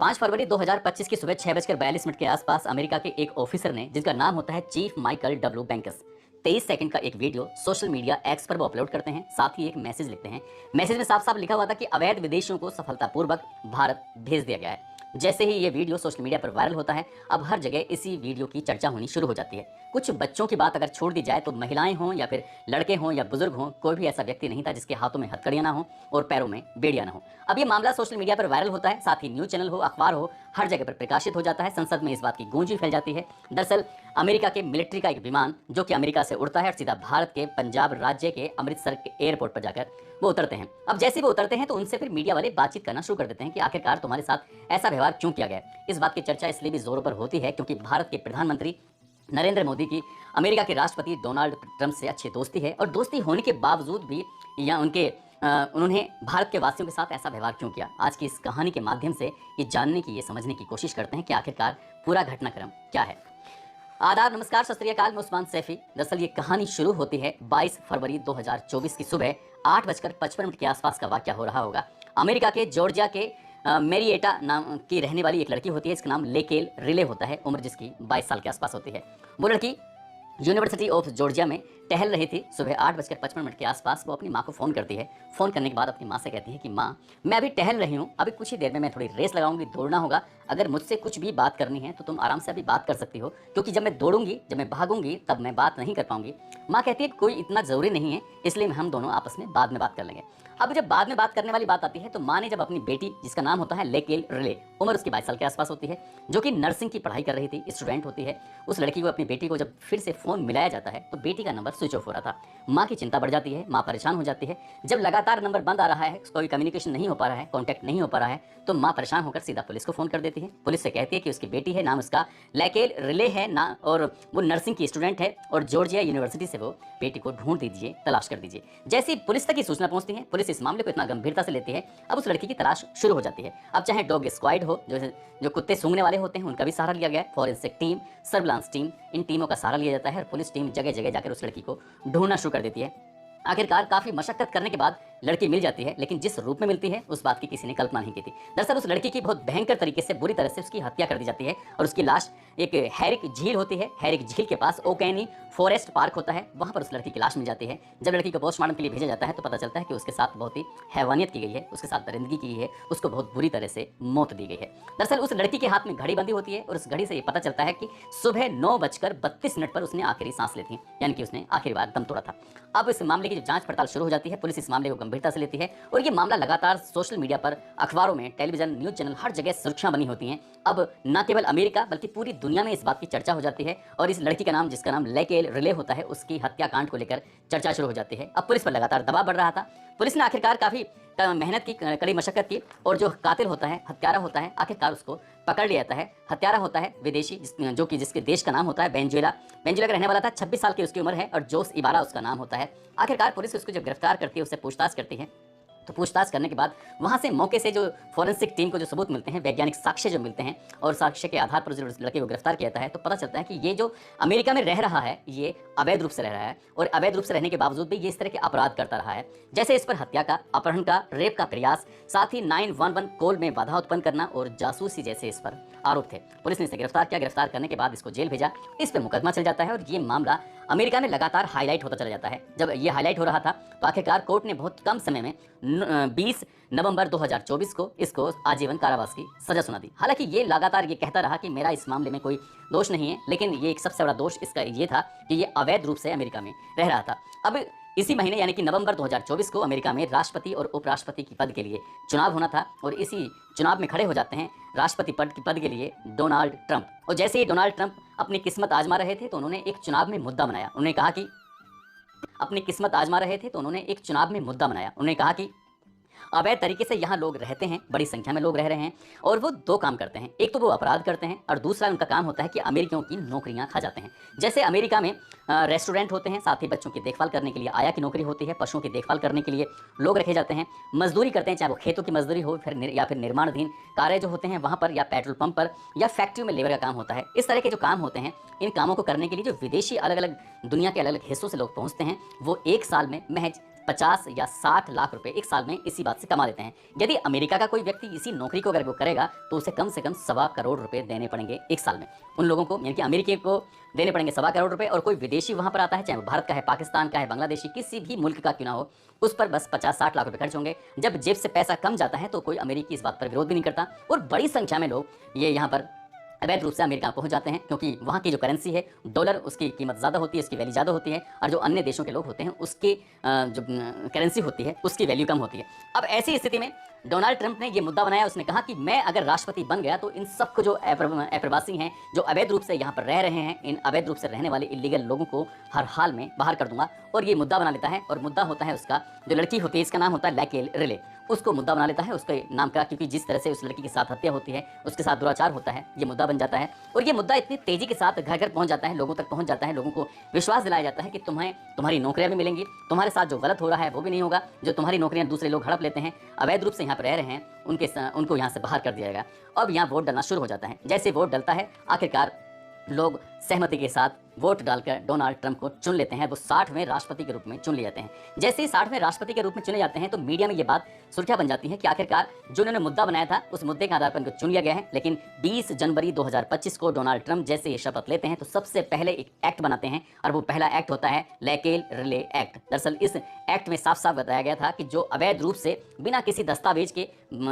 5 फरवरी 2025 की सुबह 6:42 के आसपास अमेरिका के एक ऑफिसर ने, जिनका नाम होता है chief Michael W Banks, 23 second का एक वीडियो सोशल मीडिया एक्स पर वो अपलोड करते हैं। साथ ही एक मैसेज लिखते हैं। मैसेज में साफ साफ लिखा हुआ था कि अवैध विदेशियों को सफलतापूर्वक भारत भेज दिया गया है। जैसे ही ये वीडियो सोशल मीडिया पर वायरल होता है, अब हर जगह इसी वीडियो की चर्चा होनी शुरू हो जाती है। कुछ बच्चों की बात अगर छोड़ दी जाए तो महिलाएं हों या फिर लड़के हों या बुजुर्ग हों, कोई भी ऐसा व्यक्ति नहीं था जिसके हाथों में हथकड़ियां ना हो और पैरों में बेड़ियां ना हो। अब ये मामला सोशल मीडिया पर वायरल होता है, साथ ही न्यूज चैनल हो, अखबार हो, हर जगह पर प्रकाशित हो जाता है। संसद में इस बात की गूंज भी फैल जाती है। दरअसल अमेरिका के मिलिट्री का एक विमान जो कि अमेरिका से उड़ता है और सीधा भारत के पंजाब राज्य के अमृतसर के एयरपोर्ट पर जाकर वो उतरते हैं। अब जैसे ही वो उतरते हैं तो उनसे फिर मीडिया वाले बातचीत करना शुरू कर देते हैं कि आखिरकार तुम्हारे साथ ऐसा व्यवहार क्यों किया गया। इस बात की चर्चा इसलिए भी जोरों पर होती है क्योंकि भारत के प्रधानमंत्री नरेंद्र मोदी की अमेरिका के राष्ट्रपति डोनाल्ड ट्रंप से अच्छी दोस्ती है, और दोस्ती होने के बावजूद भी या उन्होंने भारत के वासियों के साथ ऐसा व्यवहार क्यों किया। आज की इस कहानी के माध्यम से ये जानने की, ये समझने की कोशिश करते हैं कि आखिरकार पूरा घटनाक्रम क्या है। आदाब, नमस्कार, सत श्री अकाल, मैं उस्मान सैफी। दरअसल ये कहानी शुरू होती है 22 फरवरी 2024 की सुबह 8:55 के आसपास का वाकया हो रहा होगा। अमेरिका के जॉर्जिया के मैरिएटा नाम की रहने वाली एक लड़की होती है। इसका नाम लेकेल रिले होता है, उम्र जिसकी 22 साल के आसपास होती है। वो लड़की यूनिवर्सिटी ऑफ जॉर्जिया में टहल रही थी। सुबह 8:55 के आसपास वो अपनी माँ को फ़ोन करती है। फ़ोन करने के बाद अपनी माँ से कहती है कि माँ, मैं अभी टहल रही हूँ, अभी कुछ ही देर में मैं थोड़ी रेस लगाऊंगी, दौड़ना होगा। अगर मुझसे कुछ भी बात करनी है तो तुम आराम से अभी बात कर सकती हो, क्योंकि जब मैं दौड़ूंगी, जब मैं भागूंगी, तब मैं बात नहीं कर पाऊंगी। माँ कहती है कोई इतना ज़रूरी नहीं है, इसलिए हम दोनों आपस में बाद में बात कर लेंगे। अब जब बाद में बात करने वाली बात आती है तो माँ ने जब अपनी बेटी, जिसका नाम होता है लेकेल रिले, उम्र उसकी 22 साल के आसपास होती है, जो कि नर्सिंग की पढ़ाई कर रही थी, स्टूडेंट होती है, उस लड़की को, अपनी बेटी को जब फिर से फ़ोन मिलाया जाता है तो बेटी का नंबर स्विच ऑफ हो रहा था। माँ की चिंता बढ़ जाती है, माँ परेशान हो जाती है। जब लगातार नंबर बंद आ रहा है, कोई कम्युनिकेशन नहीं हो पा रहा है, कॉन्टैक्ट नहीं हो पा रहा है, तो माँ परेशान होकर सीधा पुलिस को फ़ोन कर देती है। पुलिस से कहती है कि उसकी बेटी है, नाम उसका लेकेल रिले है ना, और वो नर्सिंग की स्टूडेंट है, और जॉर्जिया यूनिवर्सिटी से वो बेटी को ढूंढ दीजिए, तलाश कर दीजिए। जैसे ही पुलिस तक ये सूचना पहुंचती है, पुलिस इस मामले को इतना गंभीरता से लेती है, अब उस लड़की की तलाश शुरू हो जाती है। अब चाहे डॉग स्क्वाड हो, जो कुत्ते सूंघने वाले होते हैं, उनका भी सहारा लिया गया है, फॉरेंसिक टीम, सर्विलांस टीम, इन टीमों का सहारा लिया जाता है, और पुलिस टीम जगह जगह जाकर उस लड़की को ढूंढना शुरू कर देती है। आखिरकार काफी मशक्कत करने के बाद लड़की मिल जाती है, लेकिन जिस रूप में मिलती है उस बात की किसी ने कल्पना नहीं की थी। दरअसल उस लड़की की बहुत भयंकर तरीके से, बुरी तरह से उसकी हत्या कर दी जाती है, और उसकी लाश एक हैरिक झील होती है, हैरिक झील के पास ओकैनी फॉरेस्ट पार्क होता है, वहां पर उस लड़की की लाश मिल जाती है। जब लड़की को पोस्टमार्टम के लिए भेजा जाता है तो पता चलता है कि उसके साथ बहुत ही हैवानियत की गई है, उसके साथ दरिंदगी की गई है, उसको बहुत बुरी तरह से मौत दी गई है। दरअसल उस लड़की के हाथ में घड़ी बंधी होती है, और उस घड़ी से ये पता चलता है कि सुबह 9:32 पर उसने आखिरी सांस ली थी, यानी कि उसने आखिरी बार दम तोड़ा था। अब इस मामले की जो जांच पड़ताल शुरू हो जाती है, पुलिस इस मामले को गंभीरता से लेती है, और ये मामला लगातार सोशल मीडिया पर, अखबारों में, टेलीविजन, न्यूज चैनल, हर जगह सुर्खियां बनी होती हैं। अब न केवल अमेरिका बल्कि पूरी दुनिया में इस बात की चर्चा हो जाती है, और इस लड़की का नाम, जिसका नाम लेकेल रिले होता है, उसकी हत्याकांड को लेकर चर्चा शुरू हो जाती है। अब पुलिस पर लगातार दबाव बढ़ रहा था। पुलिस ने आखिरकार काफी मेहनत की, कड़ी मशक्कत की, और जो कातिल होता है, हत्यारा होता है, आखिरकार उसको पकड़ लिया जाता है। हत्यारा होता है विदेशी, जो कि जिसके देश का नाम होता है वेनेजुएला का रहने वाला था, 26 साल की उसकी उम्र है, और जोस इबारा उसका नाम होता है। आखिरकार पुलिस उसको जब गिरफ्तार करती है, उससे पूछताछ करती है, तो पूछताछ करने के बाद वहां से मौके से जो फॉरेंसिक टीम को जो सबूत मिलते हैं, वैज्ञानिक साक्ष्य जो मिलते हैं, और साक्ष्य के आधार पर जो लड़के को गिरफ्तार किया जाता है, तो पता चलता है कि ये जो अमेरिका में रह रहा है, ये अवैध रूप से रह रहा है, और अवैध रूप से रहने के बावजूद भी ये इस तरह के अपराध करता रहा है। जैसे इस पर हत्या का, अपहरण का, रेप का प्रयास, साथ ही 911 कॉल में बाधा उत्पन्न करना और जासूसी जैसे इस पर आरोप थे। पुलिस ने इसे गिरफ्तार किया। गिरफ्तार करने के बाद इसको जेल भेजा। इस पर मुकदमा चल जाता है, और ये मामला अमेरिका में लगातार हाईलाइट होता चला जाता है। जब ये हाईलाइट हो रहा था तो आखिरकार कोर्ट ने बहुत कम समय में 20 नवंबर 2024 को इसको आजीवन कारावास की सजा सुना दी। हालांकि ये लगातार ये कहता रहा कि मेरा इस मामले में कोई दोष नहीं है, लेकिन ये एक सबसे बड़ा दोष इसका ये था कि ये अवैध रूप से अमेरिका में रह रहा था। अब इसी महीने यानी कि नवंबर 2024 को अमेरिका में राष्ट्रपति और उपराष्ट्रपति की पद के लिए चुनाव होना था, और इसी चुनाव में खड़े हो जाते हैं राष्ट्रपति पद के लिए डोनाल्ड ट्रंप। और जैसे ही डोनाल्ड ट्रंप अपनी किस्मत आजमा रहे थे तो उन्होंने एक चुनाव में मुद्दा बनाया। उन्होंने कहा कि अवैध तरीके से यहाँ लोग रहते हैं, बड़ी संख्या में लोग रह रहे हैं, और वो दो काम करते हैं। एक तो वो अपराध करते हैं, और दूसरा उनका काम होता है कि अमेरिकियों की नौकरियां खा जाते हैं। जैसे अमेरिका में रेस्टोरेंट होते हैं, साथ ही बच्चों की देखभाल करने के लिए आया की नौकरी होती है, पशुओं की देखभाल करने के लिए लोग रखे जाते हैं, मजदूरी करते हैं, चाहे वो खेतों की मजदूरी हो, या फिर निर्माणाधीन कार्य जो होते हैं वहाँ पर, या पेट्रोल पंप पर, या फैक्ट्री में लेबर का काम होता है। इस तरह के जो काम होते हैं, इन कामों को करने के लिए जो विदेशी अलग अलग दुनिया के अलग अलग हिस्सों से लोग पहुँचते हैं, वो एक साल में महज 50 या 60 लाख रुपए एक साल में इसी बात से कमा लेते हैं। यदि अमेरिका का कोई व्यक्ति इसी नौकरी को अगर वो करेगा तो उसे कम से कम 1.25 करोड़ रुपए देने पड़ेंगे एक साल में उन लोगों को, यानी कि अमेरिकी को देने पड़ेंगे 1.25 करोड़ रुपए। और कोई विदेशी वहां पर आता है, चाहे वो भारत का है, पाकिस्तान का है, बांग्लादेशी, किसी भी मुल्क का क्यों ना हो, उस पर बस 50-60 लाख रुपए खर्च होंगे। जब जेब से पैसा कम जाता है तो कोई अमेरिकी इस बात पर विरोध भी नहीं करता और बड़ी संख्या में लोग ये यहाँ पर अवैध रूप से अमेरिका पहुंच जाते हैं, क्योंकि वहाँ की जो करेंसी है डॉलर, उसकी कीमत ज़्यादा होती है, उसकी वैल्यू ज़्यादा होती है, और जो अन्य देशों के लोग होते हैं उसकी जो करेंसी होती है उसकी वैल्यू कम होती है। अब ऐसी स्थिति में डोनाल्ड ट्रंप ने ये मुद्दा बनाया, उसने कहा कि मैं अगर राष्ट्रपति बन गया तो इन सबको जो अप्रवासी हैं, जो अवैध रूप से यहाँ पर रह रहे हैं, इन अवैध रूप से रहने वाले इलीगल लोगों को हर हाल में बाहर कर दूंगा। और ये मुद्दा बना लेता है, और मुद्दा होता है उसका, जो लड़की होती है इसका नाम होता है लैकेल रिले, उसको मुद्दा बना लेता है उसके नाम का, क्योंकि जिस तरह से उस लड़की के साथ हत्या होती है, उसके साथ दुराचार होता है, ये मुद्दा बन जाता है। और ये मुद्दा इतनी तेजी के साथ घर घर पहुंच जाता है, लोगों तक पहुंच जाता है, लोगों को विश्वास दिलाया जाता है कि तुम्हें तुम्हारी नौकरियां भी मिलेंगी, तुम्हारे साथ जो गलत हो रहा है वो भी नहीं होगा, जो तुम्हारी नौकरियां दूसरे लोग हड़प लेते हैं, अवैध रूप से यहाँ पर रह रहे हैं, उनको यहाँ से बाहर कर दिया जाएगा। अब यहाँ वोट डालना शुरू हो जाता है। जैसे वोट डलता है, आखिरकार लोग सहमति के साथ वोट डालकर डोनाल्ड ट्रंप को चुन लेते हैं। वो 60वें राष्ट्रपति के रूप में चुन लिए जाते हैं। जैसे ही 60वें राष्ट्रपति के रूप में चुने जाते हैं तो मीडिया में ये बात सुर्खियां बन जाती है कि आखिरकार जो उन्होंने मुद्दा बनाया था उस मुद्दे के आधार पर उनको चुन लिया गया है। लेकिन 20 जनवरी 2025 को डोनाल्ड ट्रंप जैसे ये शपथ लेते हैं तो सबसे पहले एक एक्ट बनाते हैं, और वो पहला एक्ट होता है लैकेल रिले एक्ट। दरअसल इस एक्ट में साफ साफ बताया गया था कि जो अवैध रूप से बिना किसी दस्तावेज के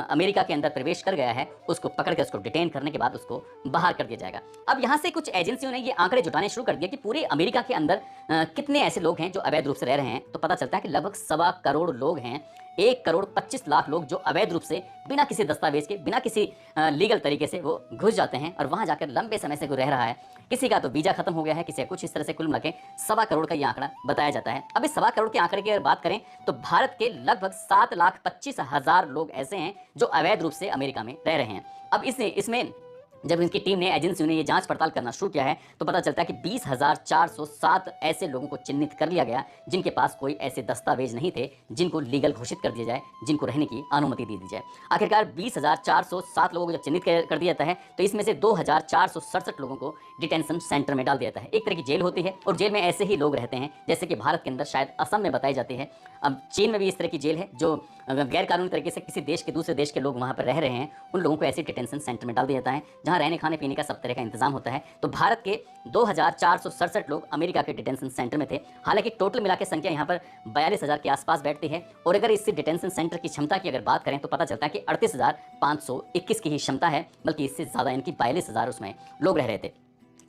अमेरिका के अंदर प्रवेश कर गया है उसको पकड़ कर उसको डिटेन करने के बाद उसको बाहर कर दिया जाएगा। अब यहाँ से कुछ एजेंसियों ने ये आंकड़े जुटाने शुरू कर दिया कि पूरे अमेरिका के अंदर कितने ऐसे लोग हैं जो अवैध रूप से रह रहे हैं। तो पता चलता है कि लगभग 1.25 करोड़ लोग हैं, 1,25,00,000 लोग जो अवैध रूप से बिना किसी दस्तावेज के, बिना किसी लीगल तरीके से वो घुस जाते हैं और वहां जाकर लंबे समय से कोई रह रहा है। किसी का तो वीजा खत्म हो गया है, किसी का कुछ इस तरह से, कुल मिला के 1.25 करोड़ का ये आंकड़ा बताया जाता है। अब इस 1.25 करोड़ के आंकड़े की अगर बात करें तो भारत के लगभग 7,25,000 लोग ऐसे हैं जो अवैध रूप से अमेरिका में रह रहे हैं। अब इसमें जब इनकी टीम ने, एजेंसियों ने ये जांच पड़ताल करना शुरू किया है तो पता चलता है कि 20,407 ऐसे लोगों को चिन्हित कर लिया गया जिनके पास कोई ऐसे दस्तावेज नहीं थे जिनको लीगल घोषित कर दिया जाए, जिनको रहने की अनुमति दे दी जाए। आखिरकार 20,407 लोगों को जब चिन्हित कर दिया जाता है तो इसमें से 2,467 लोगों को डिटेंशन सेंटर में डाल दिया जाता है। एक तरह की जेल होती है और जेल में ऐसे ही लोग रहते हैं जैसे कि भारत के अंदर शायद असम में बताई जाती है। अब चीन में भी इस तरह की जेल है, जो गैर कानूनी तरीके से किसी देश के दूसरे देश के लोग वहाँ पर रह रहे हैं उन लोगों को ऐसे डिटेंशन सेंटर में डाल दिया जाता है जहाँ रहने खाने पीने का सब तरह का इंतजाम होता है। तो भारत के 2,467 लोग अमेरिका के डिटेंशन सेंटर में थे। हालांकि टोटल मिला के संख्या यहाँ पर 42,000 के आसपास बैठती है, और अगर इस डिटेंशन सेंटर की क्षमता की अगर बात करें तो पता चलता है कि 38,521 की ही क्षमता है, बल्कि इससे ज़्यादा इनकी 42,000 उसमें लोग रह रहे थे।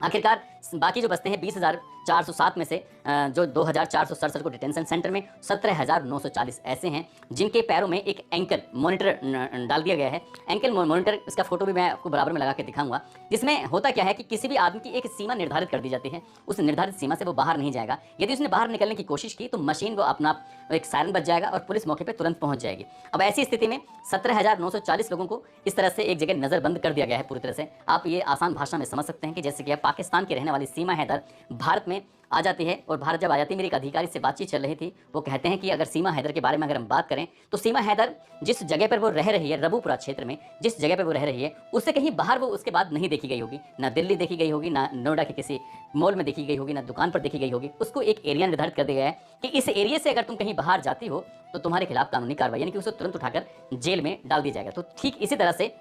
आखिरकार बाकी जो बचते हैं 20,407 में से जो 2,467 को डिटेंशन सेंटर में, 17,940 ऐसे हैं जिनके पैरों में एक एंकल मॉनिटर डाल दिया गया है। एंकल मॉनिटर, इसका फोटो भी मैं आपको बराबर में लगा के दिखाऊंगा, जिसमें होता क्या है कि किसी भी आदमी की एक सीमा निर्धारित कर दी जाती है, उस निर्धारित सीमा से वो बाहर नहीं जाएगा। यदि उसने बाहर निकलने की कोशिश की तो मशीन वो अपना एक सायरन बज जाएगा और पुलिस मौके पर तुरंत पहुंच जाएगी। अब ऐसी स्थिति में 17,940 लोगों को इस तरह से एक जगह नजरबंद कर दिया गया है पूरी तरह से। आप ये आसान भाषा में समझ सकते हैं कि जैसे कि पाकिस्तान की रहने वाली सीमा हैदर भारत में आ जाती है, और भारत जब आ जाती है, मेरी एक अधिकारी से बातचीत चल रही थी, वो कहते हैं कि अगर सीमा हैदर के बारे में अगर हम बात करें तो सीमा हैदर जिस जगह पर वो रह रही है, रबूपुरा क्षेत्र में जिस जगह पर वो रह रही है, उससे कहीं बाहर वो उसके बाद नहीं देखी गई होगी। ना दिल्ली देखी गई होगी, ना नोएडा के किसी मॉल में देखी गई होगी, ना दुकान पर देखी गई होगी। उसको एक एरिया निर्धारित कर दिया गया है कि इस एरिया से अगर तुम कहीं बाहर जाती हो तो तुम्हारे खिलाफ कानूनी कार्रवाई, यानी कि उसको तुरंत उठाकर जेल में डाल दिया जाएगा। तो ठीक इसी तरह से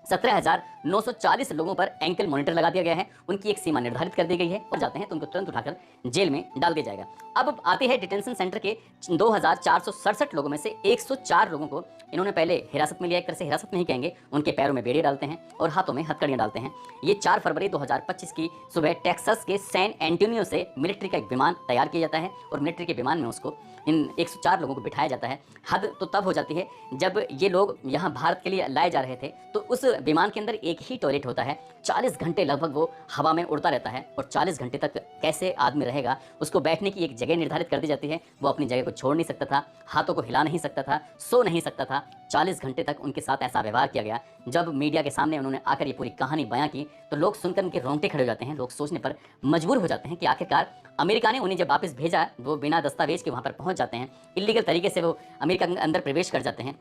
17,940 लोगों पर एंकल मॉनिटर लगा दिया गया है, उनकी एक सीमा निर्धारित कर दी गई है, और जाते हैं तो उनको तुरंत उठाकर जेल में डाल दिया जाएगा। अब आते हैं डिटेंशन सेंटर के 2,467 लोगों में से 104 लोगों को इन्होंने पहले हिरासत में लिया। एक तरह से हिरासत नहीं कहेंगे, उनके पैरों में बेड़े डालते हैं और हाथों में हथकड़ियां डालते हैं। ये 4 फरवरी 2025 की सुबह टेक्सास के सैन एंटोनियो से मिलिट्री का एक विमान तैयार किया जाता है, और मिलिट्री के विमान में उसको इन 104 लोगों को बिठाया जाता है। हद तो तब हो जाती है जब ये लोग यहाँ भारत के लिए लाए जा रहे थे तो उस विमान के अंदर एक ही टॉयलेट होता है। 40 घंटे लगभग वो हवा में उड़ता रहता है, और 40 घंटे तक कैसे आदमी रहेगा, उसको बैठने की एक जगह निर्धारित कर दी जाती है। वो अपनी जगह को छोड़ नहीं सकता था, हाथों को हिला नहीं सकता था, सो नहीं सकता था। 40 घंटे तक उनके साथ ऐसा व्यवहार किया गया। जब मीडिया के सामने उन्होंने आकर ये पूरी कहानी बयां की तो लोग सुनकर उनके रोंगटे खड़े हो जाते हैं। लोग सोचने पर मजबूर हो जाते हैं कि आखिरकार अमेरिका ने उन्हें जब वापस भेजा, वो बिना दस्तावेज के वहाँ पर पहुँच जाते हैं, इलीगल तरीके से वो अमेरिका के अंदर प्रवेश कर जाते हैं,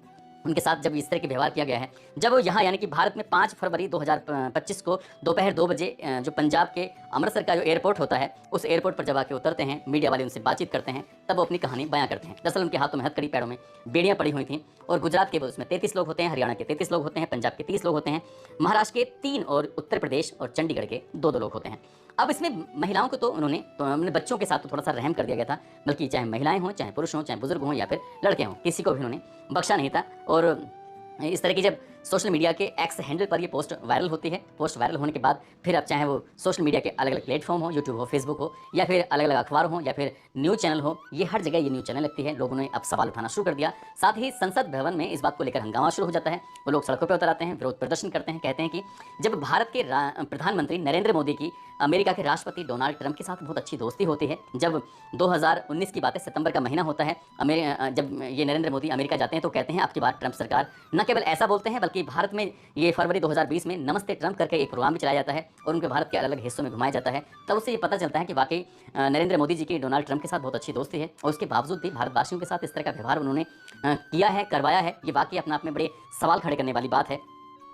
उनके साथ जब इस तरह के व्यवहार किया गया है, जब वो यहाँ यानी कि भारत में 5 फरवरी 2025 को दोपहर 2 बजे जो पंजाब के अमृतसर का जो एयरपोर्ट होता है, उस एयरपोर्ट पर जब आके उतरते हैं, मीडिया वाले उनसे बातचीत करते हैं, तब वो अपनी कहानी बयां करते हैं। दरअसल उनके हाथों में हथकड़ी, पैरों में बेड़ियां पड़ी हुई थी और गुजरात के वो उसमें 33 लोग होते हैं, हरियाणा के 33 लोग होते हैं, पंजाब के 30 लोग होते हैं, महाराष्ट्र के 3 और उत्तर प्रदेश और चंडीगढ़ के 2-2 लोग होते हैं। अब इसमें महिलाओं को तो अपने बच्चों के साथ तो थोड़ा सा रहम कर दिया गया था, बल्कि चाहे महिलाएं हों, चाहे पुरुष हों, चाहे बुजुर्ग हों या फिर लड़के हों, किसी को भी उन्होंने बख्शा नहीं था। और इस तरह की जब सोशल मीडिया के एक्स हैंडल पर ये पोस्ट वायरल होती है, पोस्ट वायरल होने के बाद फिर अब चाहे वो सोशल मीडिया के अलग अलग प्लेटफॉर्म हो, यूट्यूब हो, फेसबुक हो, या फिर अलग अलग अखबार हो, या फिर न्यूज़ चैनल हो, ये हर जगह ये न्यूज़ चैनल लगती है। लोगों ने अब सवाल उठाना शुरू कर दिया। साथ ही संसद भवन में इस बात को लेकर हंगामा शुरू हो जाता है। वो लोग सड़कों पर उतर आते हैं, विरोध प्रदर्शन करते हैं, कहते हैं कि जब भारत के प्रधानमंत्री नरेंद्र मोदी की अमेरिका के राष्ट्रपति डोनाल्ड ट्रंप के साथ बहुत अच्छी दोस्ती होती है, जब 2019 की बात है, सितंबर का महीना होता है, जब ये नरेंद्र मोदी अमेरिका जाते हैं तो कहते हैं आपकी बात ट्रंप सरकार, न केवल ऐसा बोलते हैं बल्कि भारत में ये फरवरी 2020 में नमस्ते ट्रंप करके एक प्रोग्राम भी चलाया जाता है और उनके भारत के अलग अलग हिस्सों में घुमाया जाता है। तब उससे ये पता चलता है कि वाकई नरेंद्र मोदी जी की डोनाल्ड ट्रंप के साथ बहुत अच्छी दोस्ती है और उसके बावजूद भी भारतवासियों के साथ इस तरह का व्यवहार उन्होंने किया है, करवाया है। ये वाकई अपने आप में बड़े सवाल खड़े करने वाली बात है।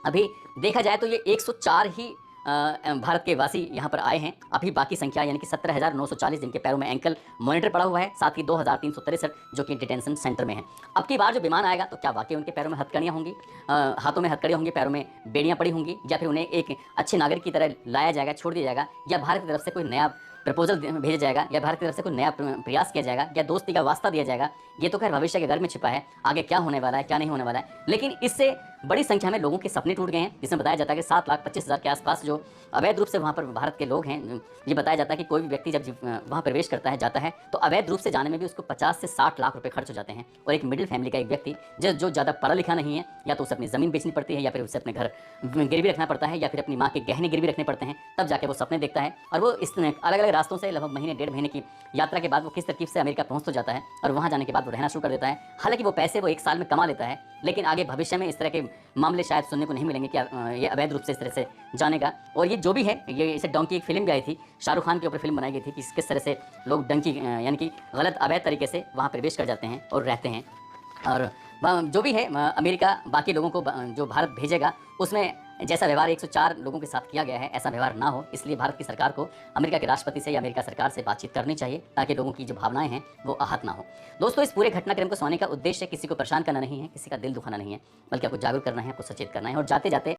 अभी देखा जाए तो ये 104 ही भारत के वासी यहाँ पर आए हैं। अभी बाकी संख्या यानी कि 17,940 जिनके पैरों में एंकल मॉनिटर पड़ा हुआ है, साथ ही 2,363 जो कि डिटेंशन सेंटर में है। अब की बार जो विमान आएगा तो क्या वाकई उनके पैरों में हथकड़ियाँ होंगी, हाथों में हथकड़ियाँ होंगी, पैरों में बेड़ियाँ पड़ी होंगी, या फिर उन्हें एक अच्छे नागरिक की तरह लाया जाएगा, छोड़ दिया जाएगा, या भारत की तरफ से कोई नया प्रपोजल भेजा जाएगा, या भारत की तरफ से कोई नया प्रयास किया जाएगा, या दोस्ती का वास्ता दिया जाएगा। ये तो खैर भविष्य के घर में छिपा है, आगे क्या होने वाला है क्या नहीं होने वाला है। लेकिन इससे बड़ी संख्या में लोगों के सपने टूट गए हैं, जिसमें बताया जाता है कि 7,25,000 के आसपास जो अवैध रूप से वहाँ पर भारत के लोग हैं। ये बताया जाता है कि कोई भी व्यक्ति जब वहाँ प्रवेश करता है, जाता है, तो अवैध रूप से जाने में भी उसको 50 से 60 लाख रुपए खर्च हो जाते हैं। और एक मिडिल फैमिली का एक व्यक्ति जो ज़्यादा पढ़ा लिखा नहीं है, या तो उसे अपनी ज़मीन बेचनी पड़ती है, या फिर उसे अपने घर गिरवी रखना पड़ता है, या फिर अपनी माँ के गहने गिरवी रखने पड़ते हैं, तब जाके वो सपने देखता है। और वो इस अलग अलग रास्तों से लगभग महीने 1.5 महीने की यात्रा के बाद वो किस तरकीब से अमेरिका पहुँच तो जाता है और वहाँ जाने के बाद वो रहना शुरू कर देता है। हालांकि वो पैसे वो 1 साल में कमा लेता है, लेकिन आगे भविष्य में इस तरह के मामले शायद सुनने को नहीं मिलेंगे कि ये अवैध रूप से इस तरह से जाने का। और ये जो भी है, ये इसे डोंकी एक फिल्म भी आई थी, शाहरुख खान के ऊपर फिल्म बनाई गई थी कि किस तरह से लोग डंकी यानी कि गलत अवैध तरीके से वहाँ प्रवेश कर जाते हैं और रहते हैं। और जो भी है अमेरिका बाकी लोगों को जो भारत भेजेगा उसमें जैसा व्यवहार 104 लोगों के साथ किया गया है ऐसा व्यवहार ना हो, इसलिए भारत की सरकार को अमेरिका के राष्ट्रपति से या अमेरिका सरकार से बातचीत करनी चाहिए ताकि लोगों की जो भावनाएं हैं वो आहत ना हो। दोस्तों, इस पूरे घटनाक्रम को सुनाने का उद्देश्य किसी को परेशान करना नहीं है, किसी का दिल दुखाना नहीं है, बल्कि आपको जागरूक करना है, आपको सचेत करना है। और जाते जाते